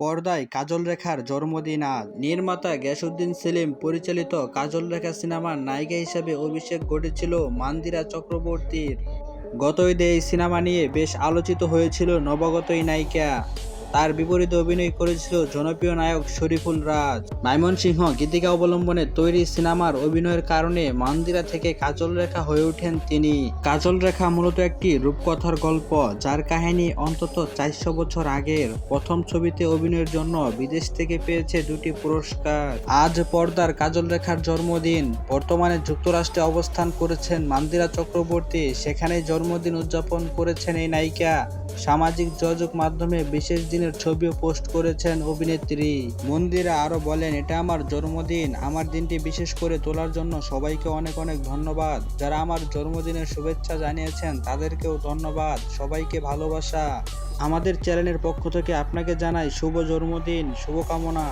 পর্দায় কাজল রেখার জন্মদিন আজ। নির্মাতা গিয়াসউদ্দিন সেলিম পরিচালিত কাজল রেখা সিনেমার নায়িকা হিসেবে অভিষেক ঘটেছিল মন্দিরা চক্রবর্তীর। গত ঈদে এই সিনেমা নিয়ে বেশ আলোচিত হয়েছিল নবাগত এই নায়িকা। তার বিপরীতে অভিনয় করেছিল জনপ্রিয় নায়ক শরীফুল রাজ। ময়মনসিংহ গীতিকা অবলম্বনে তৈরি সিনেমার অভিনয়ের কারণে মন্দিরা থেকে কাজল রেখা হয়ে ওঠেন তিনি। কাজল রেখা মূলত একটি রূপকথার গল্প, যার কাহিনী অন্তত 400 বছর আগের। প্রথম ছবিতে অভিনয়ের জন্য বিদেশ থেকে পেয়েছে 2টি পুরস্কার। আজ পর্দার কাজল রেখার জন্মদিন। বর্তমানে যুক্তরাষ্ট্রে অবস্থান করেছেন মন্দিরা চক্রবর্তী, সেখানেই জন্মদিন উদযাপন করেছেন এই নায়িকা। সামাজিক যোগাযোগ মাধ্যমে বিশেষ দিনের ছবিও পোস্ট করেছেন অভিনেত্রী। মন্দিরা আরো বলেন, এটা আমার জন্মদিন, আমার দিনটি বিশেষ করে তোলার জন্য সবাইকে অনেক অনেক ধন্যবাদ। যারা আমার জন্মদিনের শুভেচ্ছা জানিয়েছেন তাদেরকেও ধন্যবাদ। সবাইকে ভালোবাসা। আমাদের চ্যানেলের পক্ষ থেকে আপনাকে জানাই শুভ জন্মদিন শুভকামনা।